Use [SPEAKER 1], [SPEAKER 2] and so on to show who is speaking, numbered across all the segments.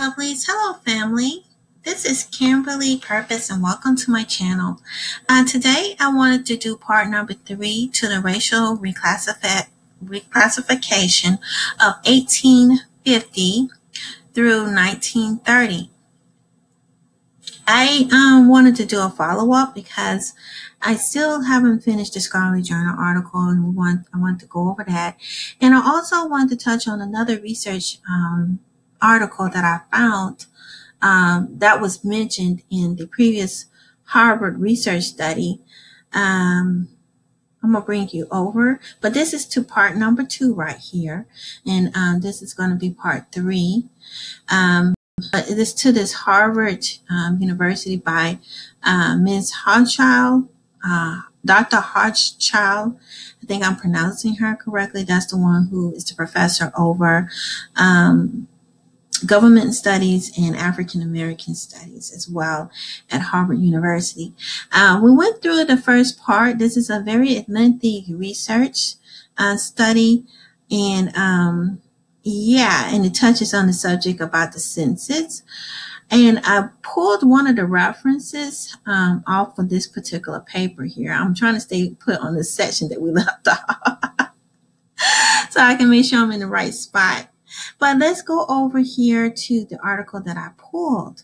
[SPEAKER 1] Lovelies. Hello, family. This is Kimberly Purpoz, and welcome to my channel. Today, I wanted to do part number 3 to the racial reclassification of 1850 through 1930. I wanted to do a follow-up because I still haven't finished the Scholarly Journal article, and I want to go over that. And I also want to touch on another research article that I found that was mentioned in the previous Harvard research study. I'm going to bring you over, but this is to part number 2 right here. And this is going to be part 3. But it is to this Harvard University by Ms. Hodgchild, Dr. Hodgchild. I think I'm pronouncing her correctly. That's the one who is the professor over government studies and African American studies as well at Harvard University. We went through the first part. This is a very lengthy research study, and and it touches on the subject about the census. And I pulled one of the references off of this particular paper here. I'm trying to stay put on the section that we left off so I can make sure I'm in the right spot. But let's go over here to the article that I pulled.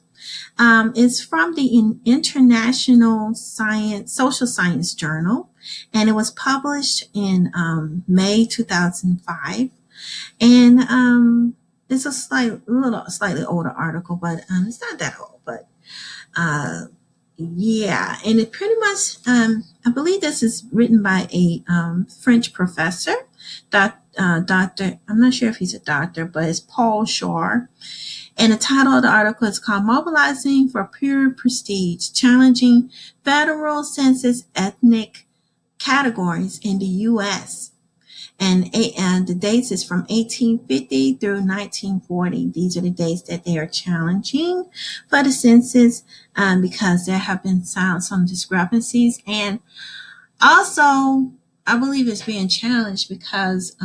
[SPEAKER 1] It's from the International Social Science Journal, and it was published in May 2005. And it's a slightly older article, but it's not that old. But and it pretty much, I believe this is written by a French professor, Doctor. I'm not sure if he's a doctor, but it's Paul Shore. And the title of the article is called "Mobilizing for Pure Prestige: Challenging Federal Census Ethnic Categories in the U.S." And the dates is from 1850 through 1940. These are the dates that they are challenging for the census because there have been some discrepancies. And also, I believe it's being challenged because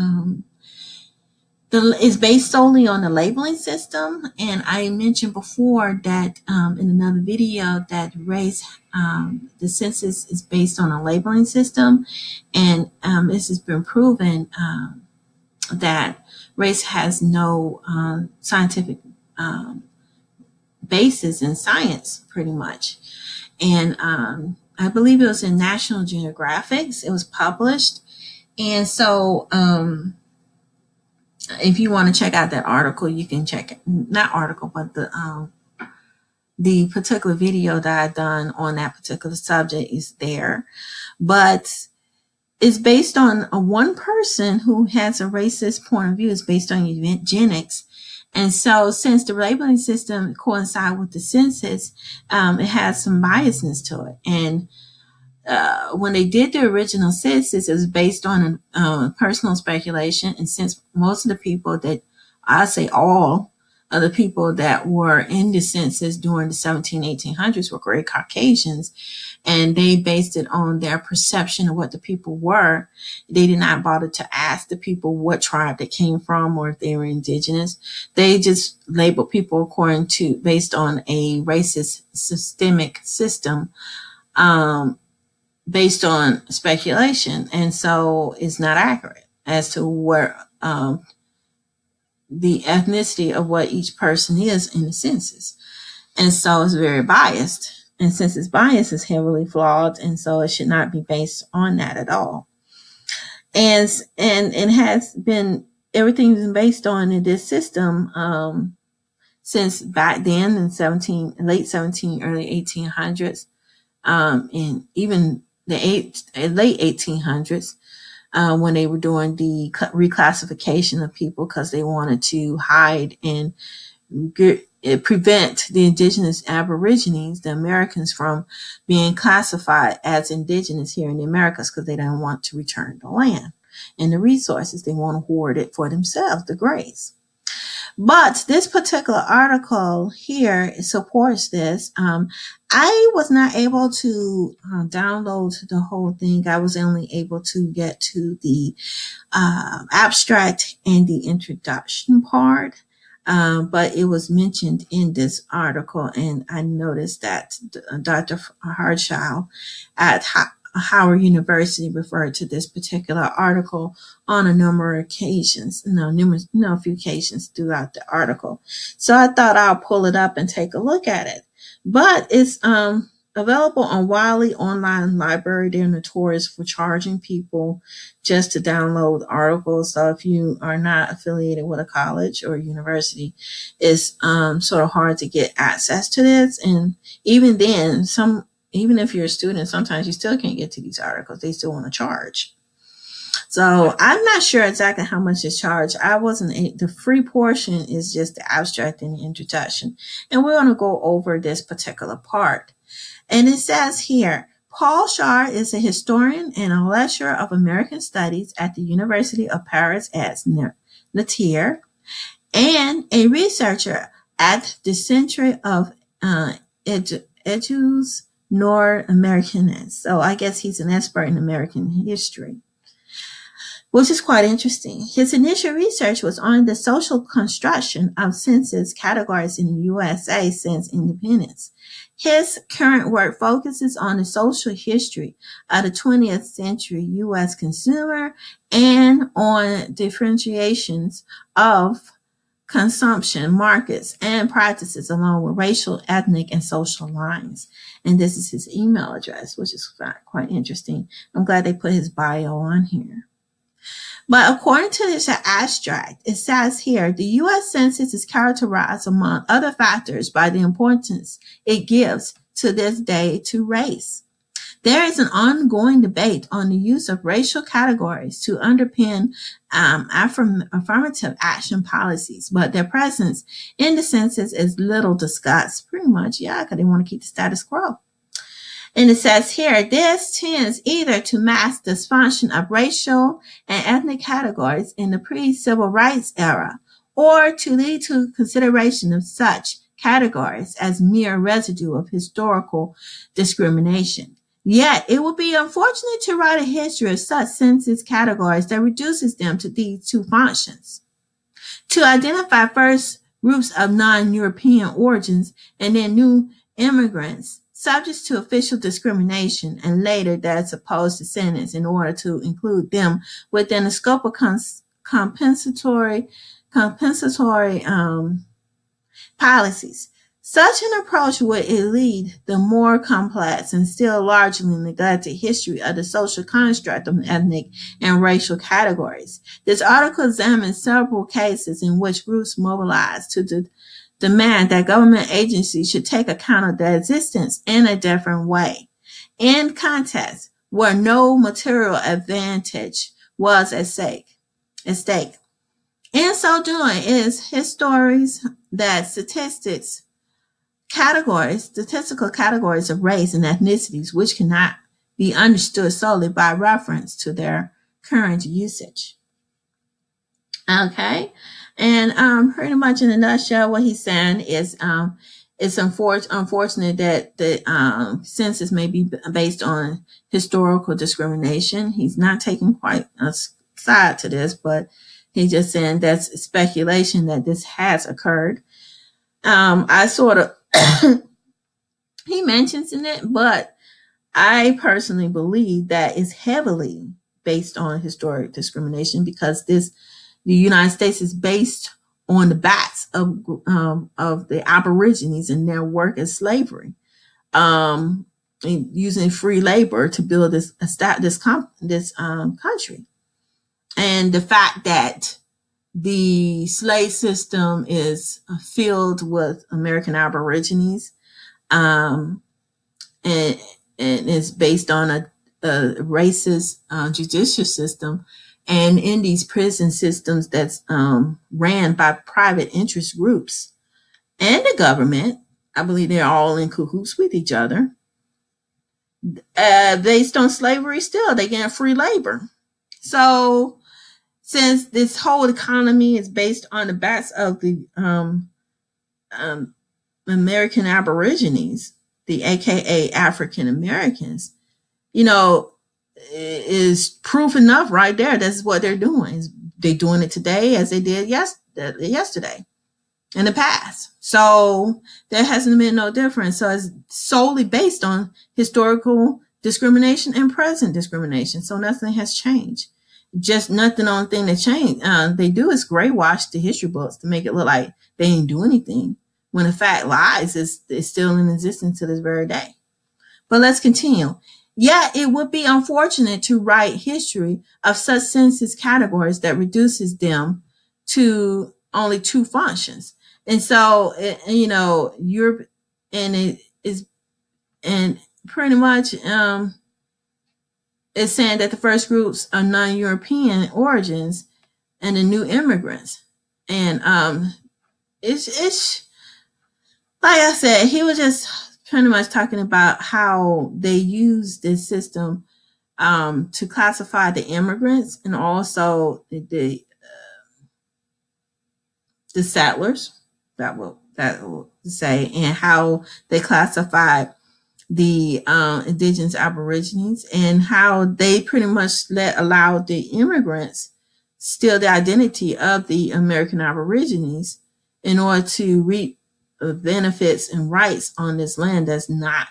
[SPEAKER 1] it's based solely on the labeling system. And I mentioned before that in another video that the census is based on a labeling system. And this has been proven that race has no scientific basis in science, pretty much. And I believe it was in National Geographic. It was published. And so if you want to check out that article, you can check it. Not article, but the particular video that I've done on that particular subject is there. But it's based on one person who has a racist point of view. It's based on eugenics. And so since the labeling system coincides with the census, it has some biasness to it. And when they did the original census, it was based on personal speculation. And since most of the people that I say all of the people that were in the census during the 1800s were great Caucasians, and they based it on their perception of what the people were. They did not bother to ask the people what tribe they came from or if they were indigenous. They just labeled people based on a racist systemic system, based on speculation. And so it's not accurate as to where the ethnicity of what each person is in the census. And so it's very biased. And since it's biased, it's heavily flawed. And so it should not be based on that at all. And it has been, everything's been based on this system since back then in late 17, early 1800s, and even the late 1800s, when they were doing the reclassification of people because they wanted to hide and prevent the indigenous Aborigines, the Americans, from being classified as indigenous here in the Americas because they don't want to return the land and the resources. They want to hoard it for themselves, the Greys. But this particular article here supports this. I was not able to download the whole thing. I was only able to get to the abstract and the introduction part. but it was mentioned in this article, and I noticed that Dr. Hardshaw at Howard University referred to this particular article on a number of occasions, a few occasions throughout the article. So I thought I'll pull it up and take a look at it. But it's available on Wiley Online Library. They're notorious for charging people just to download articles. So if you are not affiliated with a college or university, it's sort of hard to get access to this. And even then, even if you're a student, sometimes you still can't get to these articles. They still want to charge. So I'm not sure exactly how much is charged. The free portion is just the abstract and the introduction. And we're going to go over this particular part. And it says here, Paul Shar is a historian and a lecturer of American Studies at the University of Paris at Nanterre, and a researcher at the Centre of Etudes Nord-Americaines. So I guess he's an expert in American history, which is quite interesting. His initial research was on the social construction of census categories in the USA since independence. His current work focuses on the social history of the 20th century U.S. consumer and on differentiations of consumption markets and practices along with racial, ethnic, and social lines. And this is his email address, which is quite interesting. I'm glad they put his bio on here. But according to this abstract, it says here, the U.S. Census is characterized, among other factors, by the importance it gives to this day to race. There is an ongoing debate on the use of racial categories to underpin affirmative action policies, but their presence in the census is little discussed. Pretty much, because they want to keep the status quo. And it says here, this tends either to mask dysfunction of racial and ethnic categories in the pre-civil rights era, or to lead to consideration of such categories as mere residue of historical discrimination. Yet, it would be unfortunate to write a history of such census categories that reduces them to these two functions. To identify first groups of non-European origins and then new immigrants subject to official discrimination, and later that's opposed to sentence in order to include them within the scope of compensatory policies. Such an approach would lead the more complex and still largely neglected history of the social construct of ethnic and racial categories. This article examines several cases in which groups mobilized to demand that government agencies should take account of their existence in a different way, in contexts where no material advantage was at stake. In so doing, it is histories that statistical categories of race and ethnicities which cannot be understood solely by reference to their current usage. Okay. And pretty much in a nutshell, what he's saying is it's unfortunate that the census may be based on historical discrimination. He's not taking quite a side to this, but he's just saying that's speculation that this has occurred. I sort of he mentions in it, but I personally believe that it's heavily based on historic discrimination because the United States is based on the backs of the Aborigines and their work as slavery, using free labor to build this country, and the fact that the slave system is filled with American Aborigines, and is based on a racist judicial system. And in these prison systems that's ran by private interest groups and the government, I believe they're all in cahoots with each other. Based on slavery still, they get free labor. So since this whole economy is based on the backs of the American Aborigines, the AKA African Americans, is proof enough right there. That's what they're doing. They're doing it today as they did yesterday. in the past. So there hasn't been no difference. So it's solely based on historical discrimination and present discrimination. So nothing has changed. Just nothing. Only thing that changed they do is gray wash the history books to make it look like they didn't do anything, when in fact lies is still in existence to this very day. But let's continue. Yeah, it would be unfortunate to write history of such census categories that reduces them to only two functions. And so, Europe, and it is, and pretty much it's saying that the first groups are non-European origins and the new immigrants. And it's like I said, he was just pretty much talking about how they use this system to classify the immigrants and also the settlers. That will say, and how they classified the indigenous Aborigines, and how they pretty much allowed the immigrants steal the identity of the American Aborigines in order to reap benefits and rights on this land that's not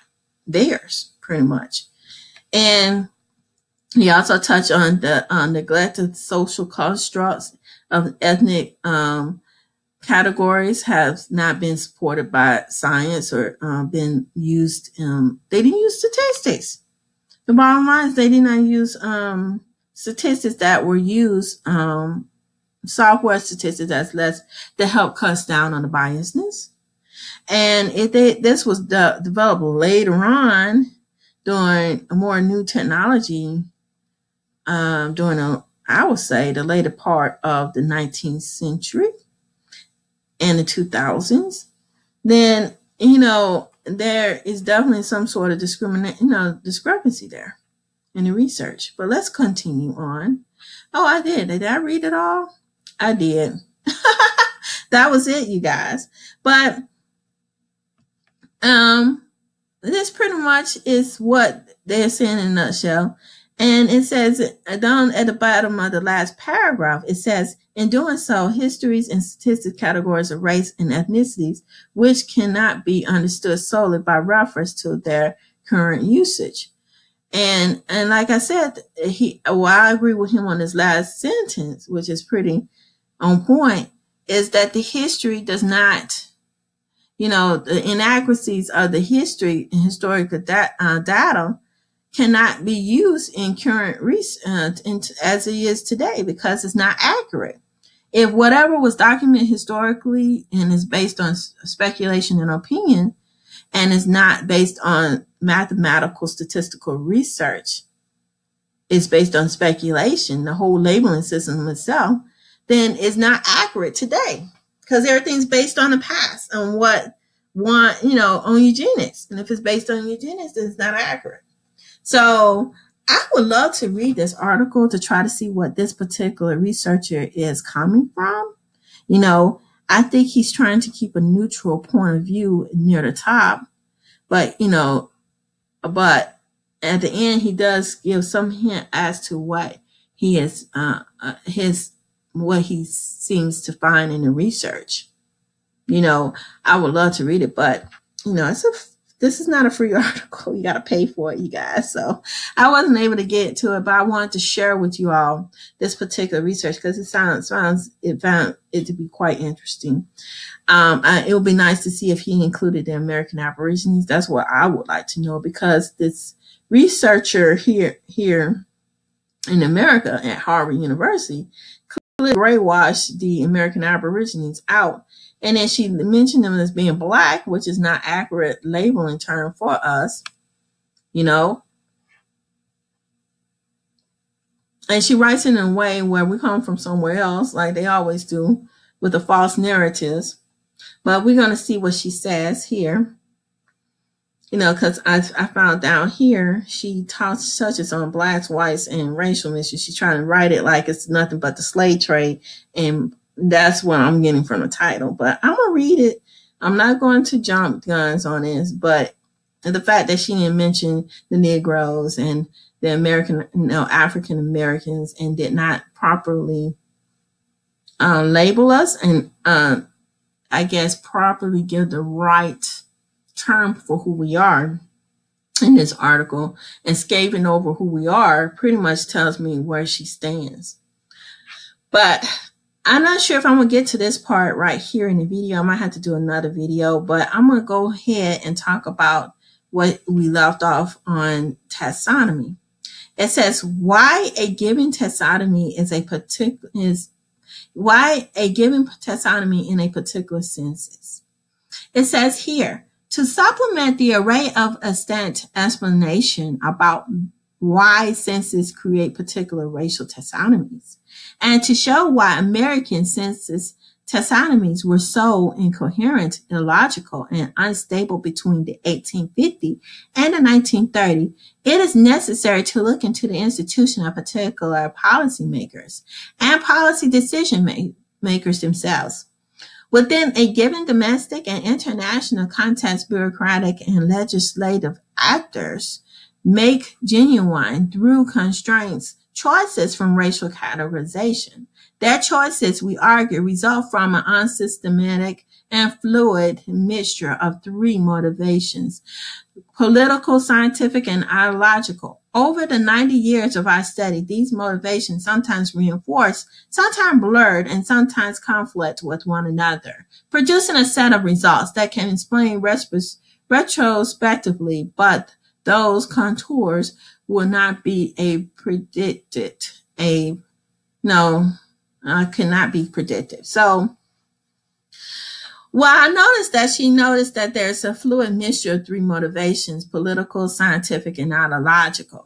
[SPEAKER 1] theirs, pretty much. And he also touched on the neglected social constructs of ethnic categories have not been supported by science or been used. They didn't use statistics. The bottom line is they did not use statistics that were used, software statistics that help cut down on the biasness. And this was developed later on during a more new technology, during I would say the later part of the 19th century and the 2000s. Then there is definitely some sort of discrepancy there in the research. But let's continue on. Oh, I did. Did I read it all? I did. That was it, you guys. But this pretty much is what they're saying in a nutshell. And it says down at the bottom of the last paragraph, it says, in doing so, histories and statistics categories of race and ethnicities, which cannot be understood solely by reference to their current usage. And like I said, I agree with him on this last sentence, which is pretty on point, is that the history does not, the inaccuracies of the history and historical data cannot be used in current research as it is today, because it's not accurate. If whatever was documented historically and is based on speculation and opinion, and is not based on mathematical statistical research, it's based on speculation, the whole labeling system itself, then it's not accurate today, because everything's based on the past, on on eugenics. And if it's based on eugenics, then it's not accurate. So I would love to read this article to try to see what this particular researcher is coming from. I think he's trying to keep a neutral point of view near the top, but at the end he does give some hint as to what he is, what he seems to find in the research. I would love to read it, but this is not a free article. You got to pay for it, you guys. So I wasn't able to get to it, but I wanted to share with you all this particular research because it found it to be quite interesting. It would be nice to see if he included the American Aborigines. That's what I would like to know, because this researcher here in America at Harvard University clearly brainwashed the American Aborigines out. And then she mentioned them as being black, which is not accurate labeling term for us, And she writes it in a way where we come from somewhere else, like they always do, with the false narratives. But we're going to see what she says here. Because I found down here, she touches on blacks, whites, and racial issues. She's trying to write it like it's nothing but the slave trade, and that's what I'm getting from the title. But I'm going to read it. I'm not going to jump guns on this, but the fact that she didn't mention the Negroes and the African Americans, and did not properly label us and I guess, properly give the right term for who we are in this article, and scaping over who we are pretty much tells me where she stands. But I'm not sure if I'm going to get to this part right here in the video. I might have to do another video, but I'm going to go ahead and talk about what we left off on taxonomy. It says why a given taxonomy why a given taxonomy in a particular census. It says here, to supplement the array of extant explanation about why census create particular racial taxonomies, and to show why American census taxonomies were so incoherent, illogical, and unstable between the 1850 and the 1930, it is necessary to look into the institution of particular policymakers and policy decision makers themselves. Within a given domestic and international context, bureaucratic and legislative actors make genuine, through constraints, choices from racial categorization. Their choices, we argue, result from an unsystematic and fluid mixture of three motivations: political, scientific, and ideological. Over the 90 years of our study, these motivations sometimes reinforce, sometimes blurred, and sometimes conflict with one another, producing a set of results that can explain retrospectively, but those contours will not be cannot be predicted. So, well, I noticed that she noticed that there's a fluid mixture of three motivations: political, scientific, and ideological.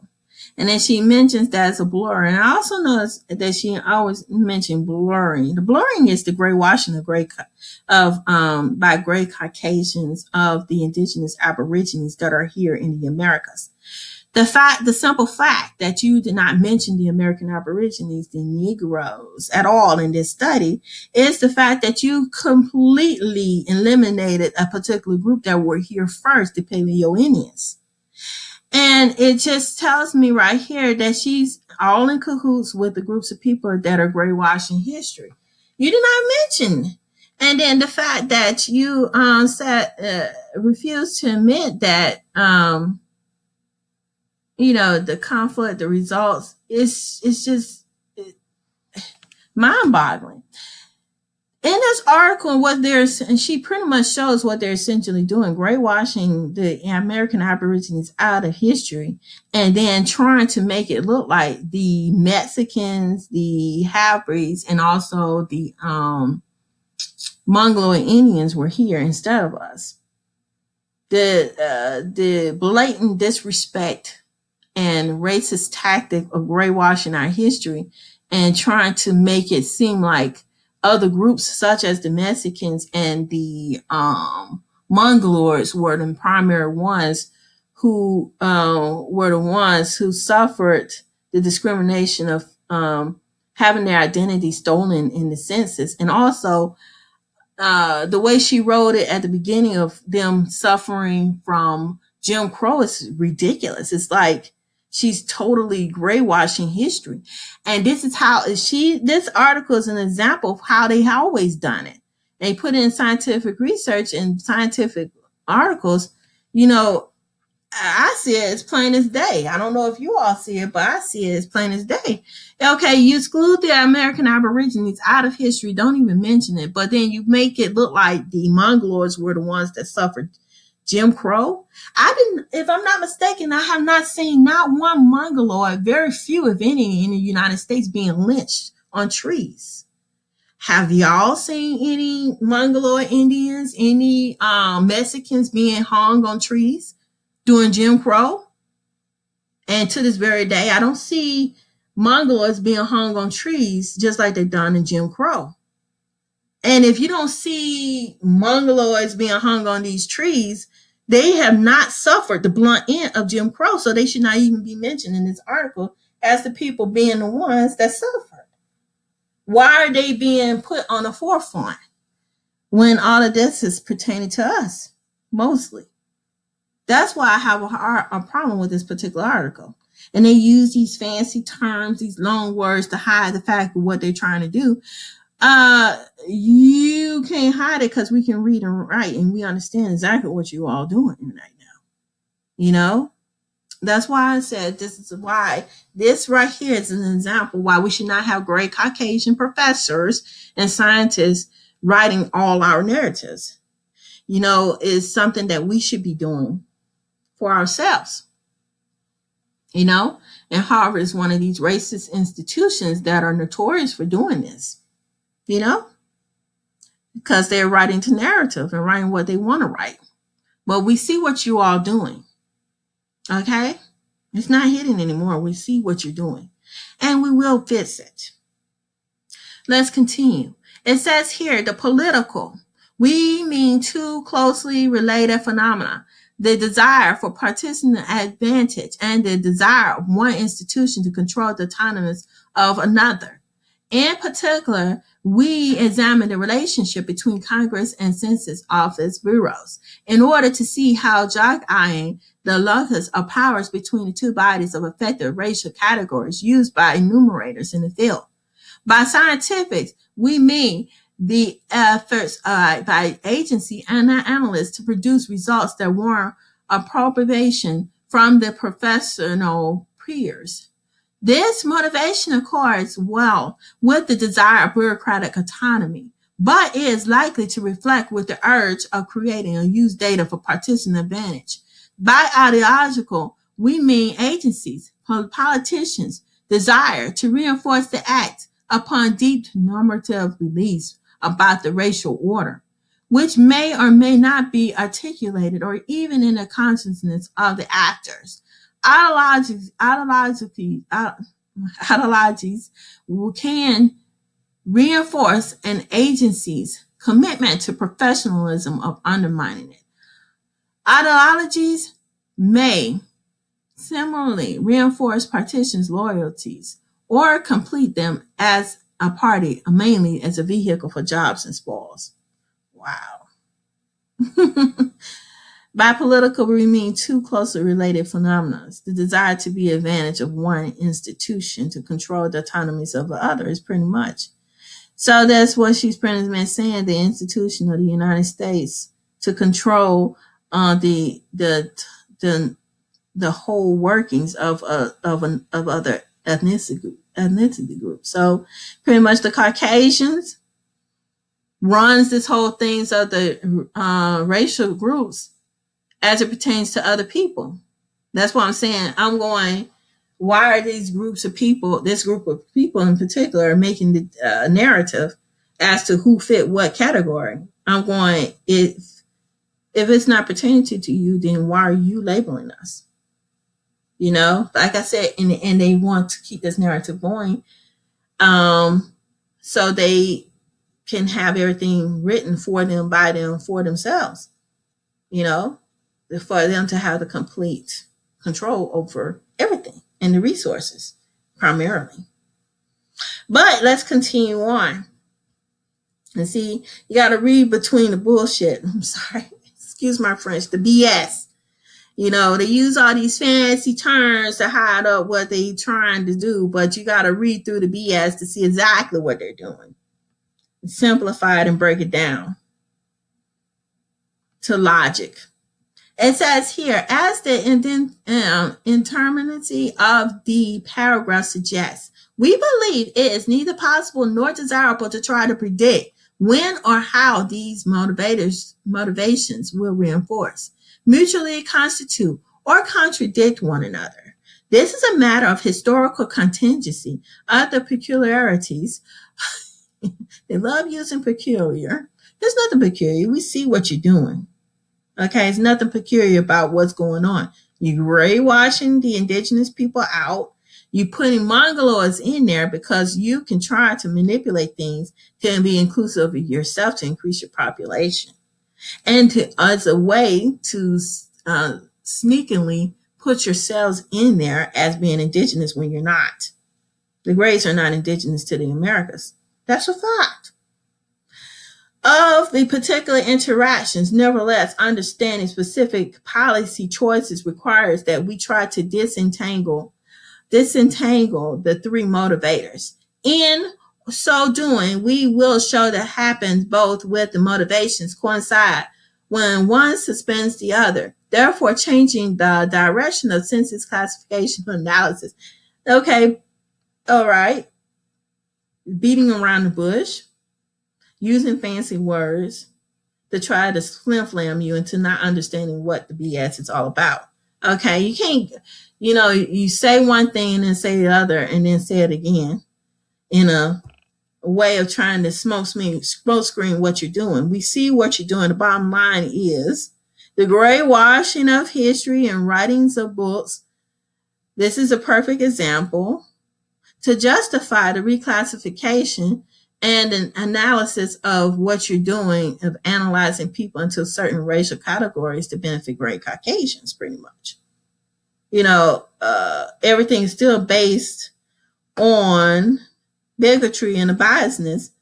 [SPEAKER 1] And then she mentions that as a blur. And I also noticed that she always mentioned blurring. The blurring is the gray washing by gray Caucasians of the indigenous Aborigines that are here in the Americas. The simple fact that you did not mention the American Aborigines, the Negroes, at all in this study is the fact that you completely eliminated a particular group that were here first, the Paleo Indians. And it just tells me right here that she's all in cahoots with the groups of people that are brainwashing history. You did not mention. And then the fact that you refused to admit that the conflict, the results, it's just mind-boggling. In this article, and she pretty much shows what they're essentially doing, brainwashing the American Aborigines out of history, and then trying to make it look like the Mexicans, the half-breeds, and also the Mongoloid Indians were here instead of us. The blatant disrespect and racist tactic of brainwashing our history and trying to make it seem like other groups such as the Mexicans and the Mongoloids were the primary ones who suffered the discrimination of having their identity stolen in the census. And also the way she wrote it at the beginning of them suffering from Jim Crow is ridiculous. It's like she's totally brainwashing history. And this article is an example of how they always done it. They put in scientific research and scientific articles. I see it as plain as day. I don't know if you all see it, but I see it as plain as day. Okay, you exclude the American Aborigines out of history, don't even mention it, but then you make it look like the Mongoloids were the ones that suffered Jim Crow. If I'm not mistaken, I have not seen not one Mongoloid, very few, if any, in the United States being lynched on trees. Have y'all seen any Mongoloid Indians, any Mexicans being hung on trees during Jim Crow? And to this very day, I don't see Mongoloids being hung on trees just like they done in Jim Crow. And if you don't see Mongoloids being hung on these trees, they have not suffered the blunt end of Jim Crow, so they should not even be mentioned in this article as the people being the ones that suffered. Why are they being put on the forefront when all of this is pertaining to us, mostly? That's why I have a problem with this particular article. And they use these fancy terms, these long words to hide the fact of what they're trying to do. You can't hide it because we can read and write and we understand exactly what you all doing right now. You know, that's why I said this is why this right here is an example why we should not have great Caucasian professors and scientists writing all our narratives. You know, is something that we should be doing for ourselves. You know, and Harvard is one of these racist institutions that are notorious for doing this. You know, because they're writing to narrative and writing what they want to write. But we see what you all doing. Okay? It's not hidden anymore. We see what you're doing. And we will fix it. Let's continue. It says here, the political. We mean two closely related phenomena. The desire for partisan advantage and the desire of one institution to control the autonomy of another. In particular, we examine the relationship between Congress and Census Office bureaus in order to see how jockeying the locus of powers between the two bodies of affected racial categories used by enumerators in the field. By scientific, we mean the efforts by agency and analysts to produce results that warrant approbation from the professional peers. This motivation accords well with the desire of bureaucratic autonomy, but is likely to reflect with the urge of creating and use data for partisan advantage. By ideological, we mean agencies, politicians' desire to reinforce the act upon deep normative beliefs about the racial order, which may or may not be articulated or even in the consciousness of the actors. Ideologies can reinforce an agency's commitment to professionalism of undermining it. Ideologies may similarly reinforce partisan's loyalties or complete them as a party, mainly as a vehicle for jobs and spoils. Wow. By political, we mean two closely related phenomena. The desire to be advantage of one institution to control the autonomies of the other is pretty much. So that's what she's pretty much saying, the institution of the United States to control the whole workings of other ethnicity groups. So pretty much the Caucasians runs this whole things of the racial groups as it pertains to other people. That's what I'm saying. I'm going, why are these groups of people, this group of people in particular, making the narrative as to who fit what category? I'm going, if it's not pertaining to you, then why are you labeling us? You know, like I said, and they want to keep this narrative going, so they can have everything written for them, by them, for themselves. You know, for them to have the complete control over everything and the resources, primarily. But let's continue on. And see, you got to read between the bullshit. I'm sorry, excuse my French, the BS. You know, they use all these fancy terms to hide up what they're trying to do, but you got to read through the BS to see exactly what they're doing. Simplify it and break it down to logic. It says here, as the interminacy of the paragraph suggests, we believe it is neither possible nor desirable to try to predict when or how these motivations will reinforce, mutually constitute, or contradict one another. This is a matter of historical contingency, other peculiarities. They love using peculiar. There's nothing peculiar. We see what you're doing. Okay, it's nothing peculiar about what's going on. You're brainwashing the indigenous people out. You're putting Mongoloids in there because you can try to manipulate things to be inclusive of yourself to increase your population. And as a way to sneakily put yourselves in there as being indigenous when you're not. The Greys are not indigenous to the Americas. That's a fact. Of the particular interactions, nevertheless, understanding specific policy choices requires that we try to disentangle the three motivators in so doing, we will show that happens both with the motivations coincide when one suspends the other, therefore changing the direction of census classification analysis. Okay, all right, beating around the bush, using fancy words to try to flim-flam you into not understanding what the BS is all about. Okay, you can't, you say one thing and then say the other and then say it again in a way of trying to smoke screen what you're doing. We see what you're doing. The bottom line is the gray washing of history and writings of books. This is a perfect example to justify the reclassification and an analysis of what you're doing of analyzing people into certain racial categories to benefit gray Caucasians, pretty much. Everything is still based on bigotry and the biasness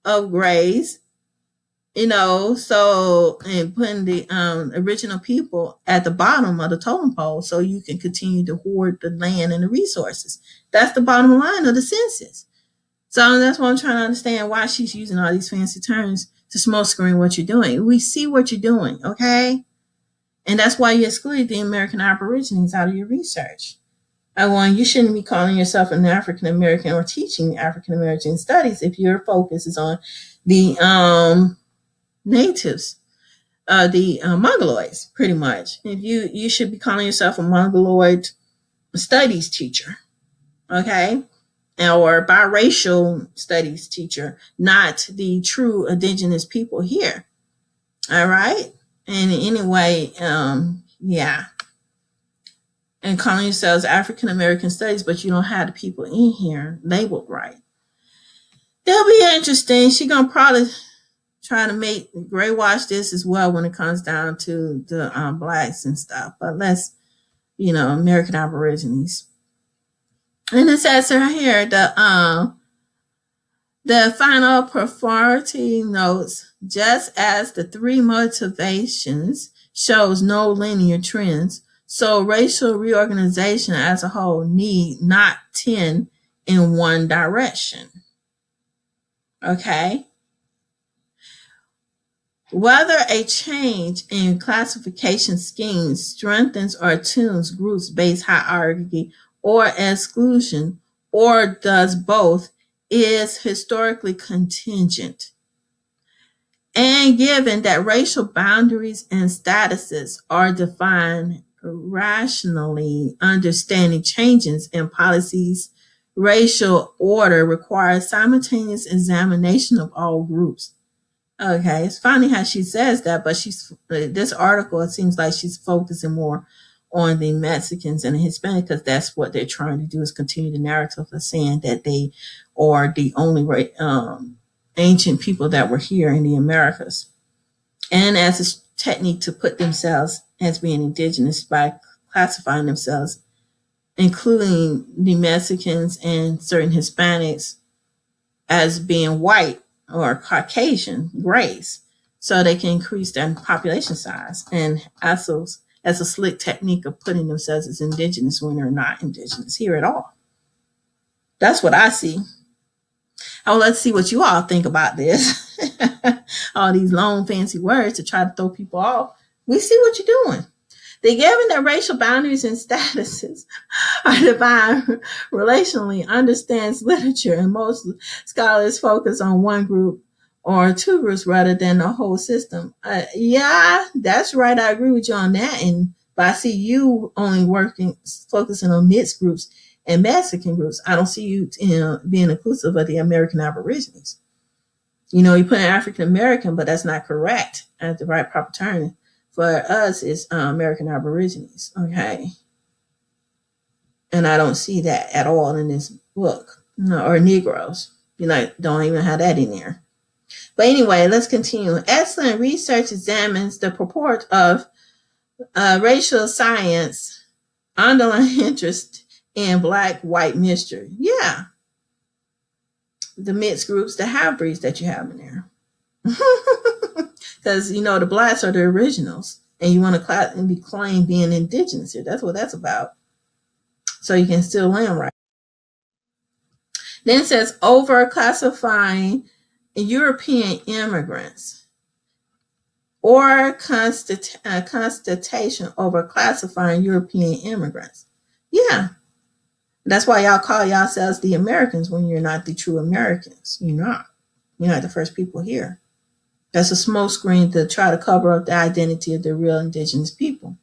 [SPEAKER 1] of grays, and putting the original people at the bottom of the totem pole so you can continue to hoard the land and the resources. That's the bottom line of the census. So that's why I'm trying to understand why she's using all these fancy terms to smoke screen what you're doing. We see what you're doing, okay? And that's why you exclude the American Aborigines out of your research. You shouldn't be calling yourself an African American or teaching African American studies if your focus is on the natives, the Mongoloids, pretty much. If you should be calling yourself a Mongoloid studies teacher, okay, or biracial studies teacher, not the true indigenous people here. All right, and anyway, yeah. And calling yourselves African American Studies, but you don't have the people in here labeled right. It'll be interesting. She's gonna probably try to make gray wash this as well when it comes down to the blacks and stuff. But let's, American Aborigines. And it says right here the final priority notes, just as the three motivations shows no linear trends. So racial reorganization as a whole need not tend in one direction. Okay? Whether a change in classification schemes strengthens or attunes groups-based hierarchy or exclusion, or does both, is historically contingent. And given that racial boundaries and statuses are defined rationally, understanding changes in policies, racial order requires simultaneous examination of all groups. Okay, it's funny how she says that, but this article, it seems like she's focusing more on the Mexicans and the Hispanic because that's what they're trying to do, is continue the narrative of saying that they are the only ancient people that were here in the Americas, and as a technique to put themselves as being indigenous by classifying themselves, including the Mexicans and certain Hispanics, as being white or Caucasian grays, so they can increase their population size, and also as a slick technique of putting themselves as indigenous when they're not indigenous here at all. That's what I see. Oh, let's see what you all think about this. All these long fancy words to try to throw people off. We see what you're doing. The given that racial boundaries and statuses are defined relationally understands literature, and most scholars focus on one group or two groups rather than the whole system. Yeah, that's right. I agree with you on that. But I see you only focusing on mixed groups and Mexican groups. I don't see you, being inclusive of the American Aborigines. You put in African American, but that's not correct as the right proper term. For us, it's American Aborigines, okay? And I don't see that at all in this book. Or Negroes. Don't even have that in there. But anyway, let's continue. Excellent research examines the purport of racial science, underlying interest in black-white mixture. Yeah. The mixed groups, the half-breeds that you have in there. Because, the blacks are the originals. And you want to claim being indigenous here. That's what that's about. So you can still land right. Then it says over classifying European immigrants or constitution over classifying European immigrants. Yeah, that's why y'all call yourselves the Americans when you're not the true Americans. You're not. You're not the first people here. That's a smokescreen to try to cover up the identity of the real indigenous people.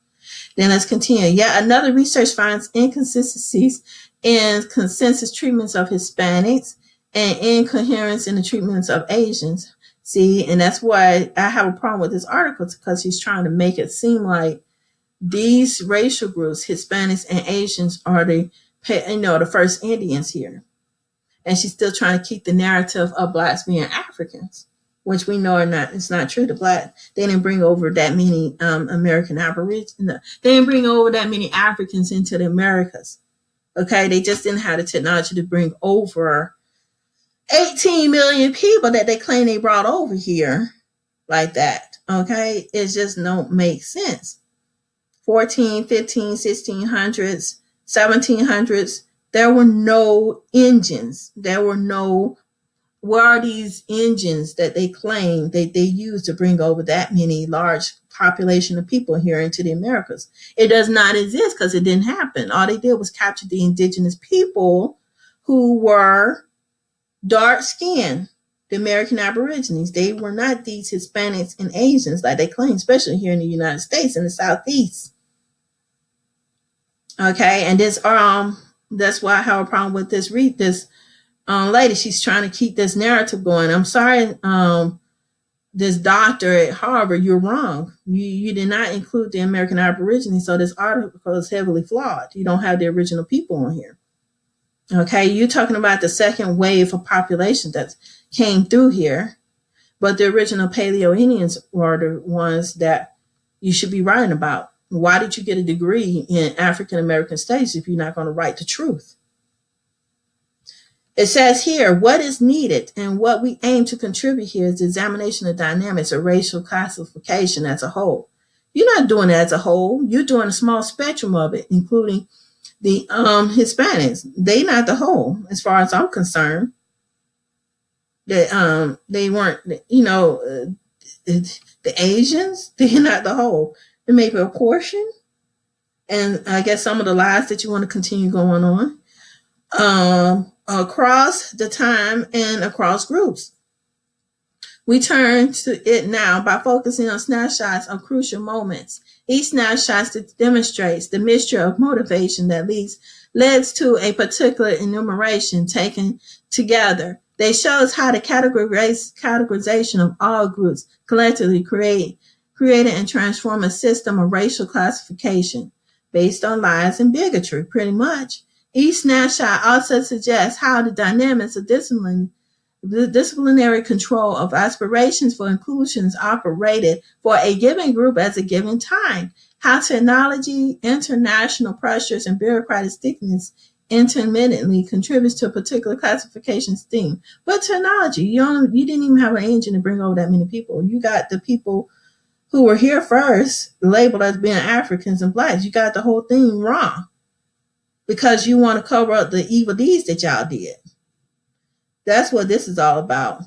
[SPEAKER 1] Then let's continue. Yet another research finds inconsistencies in consensus treatments of Hispanics and incoherence in the treatments of Asians. See, and that's why I have a problem with this article, because he's trying to make it seem like these racial groups, Hispanics and Asians, are the first Indians here. And she's still trying to keep the narrative of blacks being Africans, which we know it's not true. The black, they didn't bring over that many American Aborigines. No, they didn't bring over that many Africans into the Americas. Okay, they just didn't have the technology to bring over 18 million people that they claim they brought over here like that. Okay, it just don't make sense. 14, 15, 1600s, 1700s, there were no engines. There were no, where are these engines that they claim they used to bring over that many large population of people here into the Americas? It does not exist because it didn't happen. All they did was capture the indigenous people who were dark skinned, the American Aborigines. They were not these Hispanics and Asians like they claim, especially here in the United States in the Southeast. Okay, and this that's why I have a problem with this lady. She's trying to keep this narrative going. I'm sorry, this doctor at Harvard, you're wrong. You did not include the American Aborigines, so this article is heavily flawed. You don't have the original people on here. Okay, you're talking about the second wave of population that came through here, but the original Paleo Indians were the ones that you should be writing about. Why did you get a degree in African American studies if you're not going to write the truth? It says here, what is needed and what we aim to contribute here is the examination of dynamics of racial classification as a whole. You're not doing it as a whole. You're doing a small spectrum of it, including the Hispanics. They not the whole, as far as I'm concerned. They weren't, the Asians, they're not the whole. It may be a portion, and I guess some of the lies that you want to continue going on across the time and across groups. We turn to it now by focusing on snapshots of crucial moments. Each snapshot demonstrates the mixture of motivation that leads to a particular enumeration taken together. They show us how the categorization of all groups collectively created and transformed a system of racial classification based on lies and bigotry, pretty much. Each snapshot also suggests how the dynamics of the disciplinary control of aspirations for inclusions operated for a given group at a given time, how technology, international pressures, and bureaucratic stiffness intermittently contributes to a particular classification scheme. But technology, you didn't even have an engine to bring over that many people. You got the people who were here first labeled as being Africans and blacks. You got the whole thing wrong because you want to cover up the evil deeds that y'all did. That's what this is all about.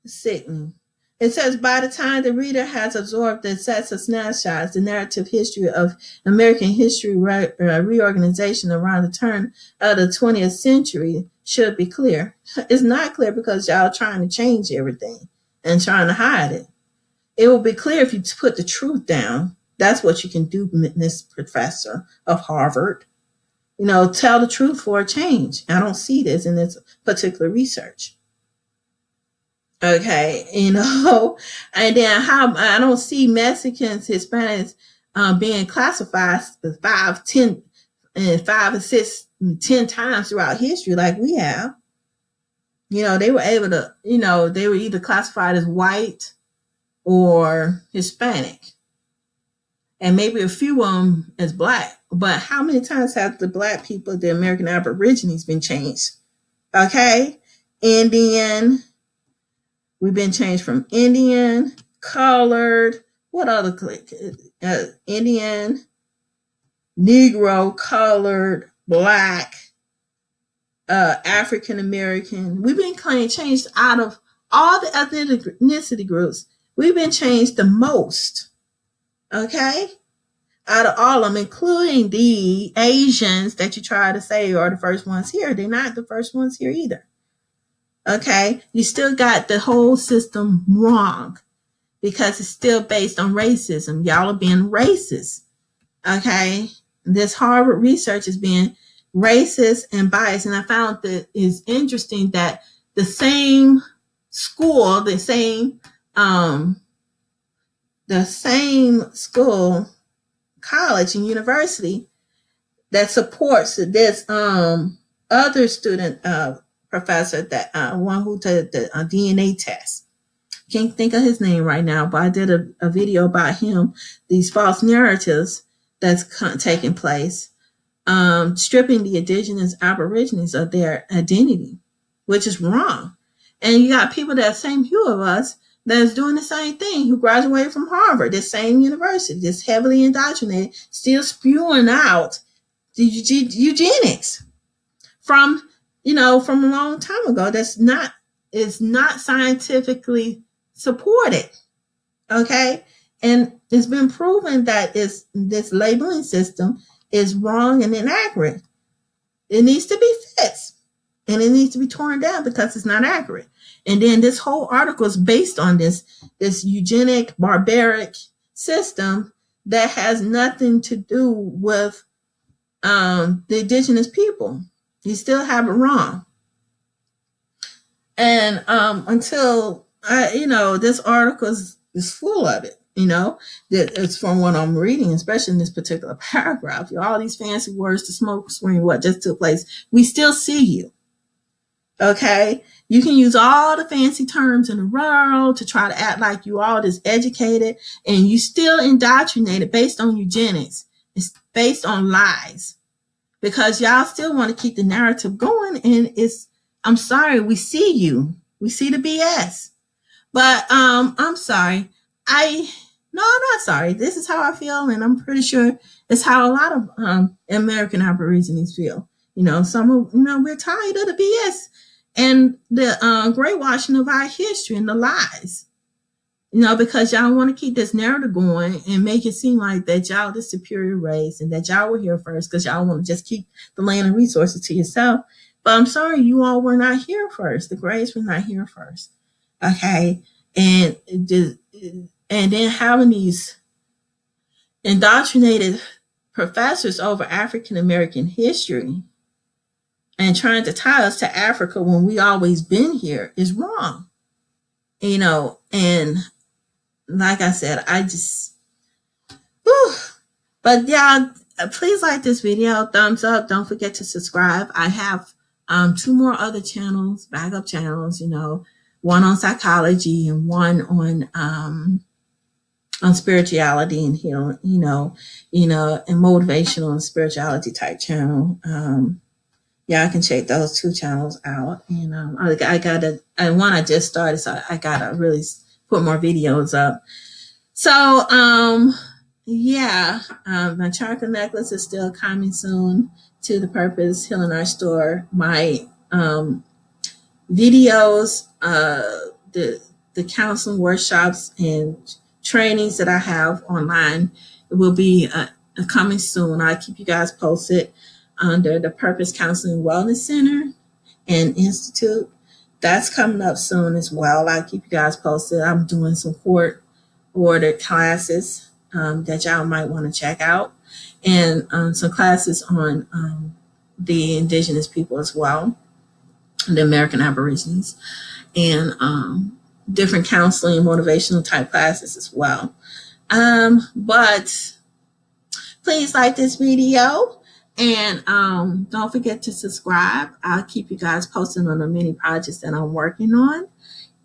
[SPEAKER 1] Sickening. It says, by the time the reader has absorbed the sets of snapshots, the narrative history of American history reorganization around the turn of the 20th century should be clear. It's not clear because y'all are trying to change everything and trying to hide it. It will be clear if you put the truth down. That's what you can do, Miss Professor of Harvard. Tell the truth for a change. I don't see this in this particular research. Okay, and then how I don't see Mexicans, Hispanics being classified 5, 10, and 5 or 6, 10 times throughout history like we have. They were able to, they were either classified as white or Hispanic, and maybe a few of them as black. But how many times have the black people, the American Aborigines, been changed? Okay, Indian. We've been changed from Indian, colored, what other Indian, Negro, colored, Black, African American. We've been changed out of all the ethnicity groups. We've been changed the most. Okay? Out of all of them, including the Asians that you try to say are the first ones here. They're not the first ones here either. Okay? You still got the whole system wrong because it's still based on racism. Y'all are being racist. Okay? This Harvard research is being racist and biased. And I found that it's interesting that the same school, the same school, college and university that supports this other student professor, that one who did the DNA test. Can't think of his name right now, but I did a video about him, these false narratives that's taking place, stripping the indigenous Aborigines of their identity, which is wrong. And you got people that same hue of us that's doing the same thing, who graduated from Harvard, this same university, this heavily indoctrinated, still spewing out the eugenics from a long time ago. Is not scientifically supported. Okay? And it's been proven that this labeling system is wrong and inaccurate. It needs to be fixed. And it needs to be torn down because it's not accurate. And then this whole article is based on this eugenic, barbaric system that has nothing to do with the indigenous people. You still have it wrong. And until this article is full of it. It's from what I'm reading, especially in this particular paragraph. All these fancy words, the smoke screen, what just took place. We still see you. Okay? You can use all the fancy terms in the world to try to act like you all this educated, and you still indoctrinated based on eugenics. It's based on lies. Because y'all still want to keep the narrative going, and I'm sorry, we see you. We see the BS. But I'm sorry. I'm not sorry. This is how I feel, and I'm pretty sure it's how a lot of American Aborigines feel. We're tired of the BS and the greywashing of our history and the lies. Because y'all want to keep this narrative going and make it seem like that y'all the superior race and that y'all were here first because y'all want to just keep the land and resources to yourself. But I'm sorry, you all were not here first. The Greys were not here first. Okay? And then having these indoctrinated professors over African American history and trying to tie us to Africa when we always been here is wrong. And like I said, but yeah, please like this video, thumbs up. Don't forget to subscribe. I have 2 more other channels, backup channels, one on psychology and one on spirituality and healing, and motivational and spirituality type channel. I can check those 2 channels out. And I just started, so I gotta really put more videos up. So my chocolate necklace is still coming soon to the Purpose Healing Art Store. My videos, the counseling workshops and trainings that I have online will be coming soon. I'll keep you guys posted under the Purpose Counseling Wellness Center and Institute. That's coming up soon as well. I'll keep you guys posted. I'm doing some court-ordered classes that y'all might want to check out, and some classes on the indigenous people as well, the American Aborigines, and different counseling, motivational type classes as well. But please like this video. And don't forget to subscribe. I'll keep you guys posted on the many projects that I'm working on.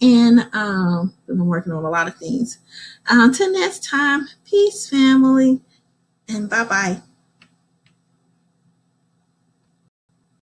[SPEAKER 1] And I'm working on a lot of things. Until next time, peace, family, and bye-bye.